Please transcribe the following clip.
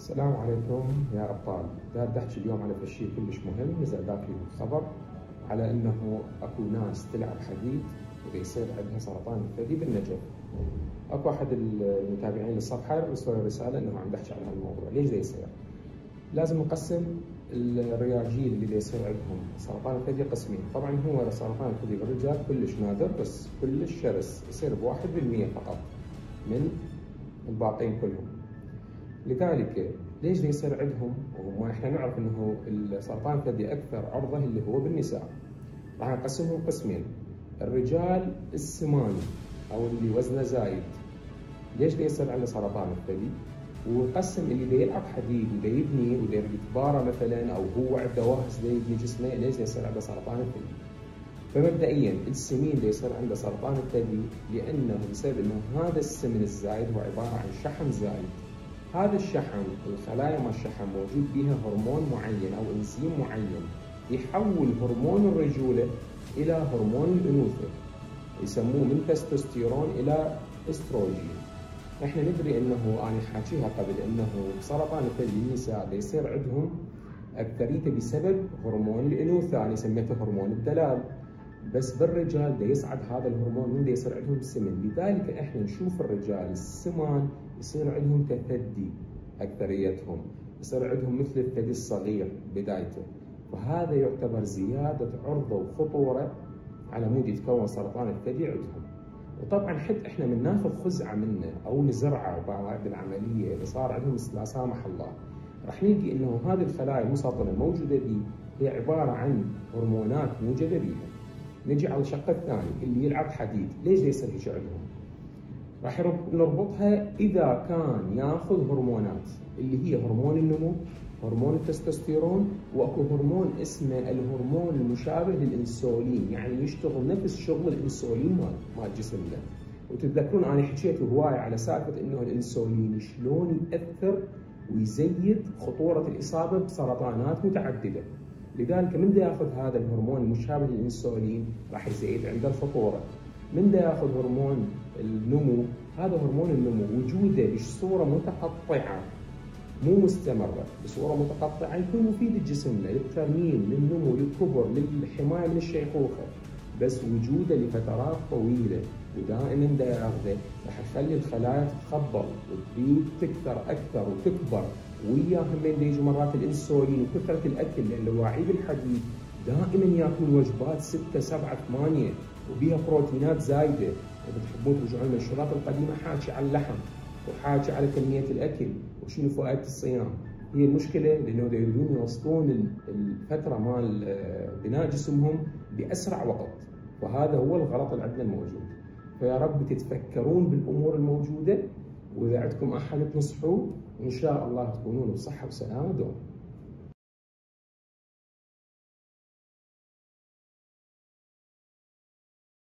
السلام عليكم يا أبطال. داد أحكي اليوم على شيء كلش مهم. نزل ذاك الخبر على أنه أكو ناس تلعب حديد وإذا يصير عندها سرطان الثدي بالنجف. أكو أحد المتابعين للصفحة أرسل رسالة أنه عم بحكي على هالموضوع. ليش ذا يصير؟ لازم نقسم الرياجيل اللي يصير عندهم سرطان الثدي قسمين. طبعا هو سرطان الثدي بالرجال كلش نادر بس كلش شرس، يصير ب1% فقط من الباقين كلهم. لذلك ليش يصير عندهم؟ وما احنا نعرف انه السرطان الثدي اكثر عرضه اللي هو بالنساء. راح نقسمهم قسمين. الرجال السماني او اللي وزنه زايد، ليش يصير عنده سرطان الثدي؟ ونقسم اللي دا يلعب حديد ودا يبني ودا يتبارى مثلا او هو عنده وهس دا يبني جسمه، ليش يصير عنده سرطان الثدي؟ فمبدئيا السمين دا يصير عنده سرطان الثدي لانه بسبب انه هذا السمن الزايد هو عباره عن شحم زايد. هذا الشحم، الخلايا مال الشحم موجود بها هرمون معين او انزيم معين يحول هرمون الرجوله الى هرمون الانوثه، يسموه من تستوستيرون الى استروجين. احنا ندري انه انا حاكيها قبل انه سرطان الثدي النساء يصير عندهم اكثريته بسبب هرمون الانوثه، انا سميته هرمون الدلال. بس بالرجال دا يصعد هذا الهرمون من دا يصير عندهم سمن، لذلك احنا نشوف الرجال السمان يصير عندهم تثدي اكثريتهم، يصير عندهم مثل الثدي الصغير بدايته، وهذا يعتبر زياده عرضه وخطوره على مود يتكون سرطان الثدي عندهم. وطبعا حتى احنا من ناخذ خزعه منه او نزرعه بعد العمليه اذا صار عندهم لا سامح الله، راح نلقي انه هذه الخلايا المسرطنه الموجوده به هي عباره عن هرمونات موجوده بها. نجي على الشق الثاني اللي يلعب حديد، ليش يصير هيك عندهم؟ راح نربطها اذا كان ياخذ هرمونات اللي هي هرمون النمو، هرمون التستوستيرون، واكو هرمون اسمه الهرمون المشابه للانسولين، يعني يشتغل نفس شغل الانسولين مال جسمنا. وتتذكرون انا حكيت هوايه على سالفه انه الانسولين شلون ياثر ويزيد خطوره الاصابه بسرطانات متعدده. لذلك من دا ياخذ هذا الهرمون المشابه للانسولين راح يزيد عنده الخطوره. من دا ياخذ هرمون النمو، هذا هرمون النمو وجوده بصوره متقطعه مو مستمره، بصوره متقطعه يكون مفيد لجسمنا للترميم، للنمو، للكبر، للحمايه من الشيخوخه. بس وجوده لفترات طويله ودائما دا ياخذه راح يخلي الخلايا تتخبل وتزيد تكثر اكثر وتكبر، وياهم بين يجي مرات الانسولين وكثره الاكل، لان الواعي بالحديد دائما ياكلون وجبات 6 7 8 وبيها بروتينات زايده. اذا تحبون ترجعون المنشورات القديمه حاكي على اللحم وحاكي على كميه الاكل وشنو فوائد الصيام. هي المشكله لانه يريدون يوصلون الفتره مال بناء جسمهم باسرع وقت، وهذا هو الغلط اللي عندنا الموجود. فيا رب تتفكرون بالامور الموجوده، واذا عندكم احد تنصحوه ان شاء الله تكونون بصحه وسلامه دوم.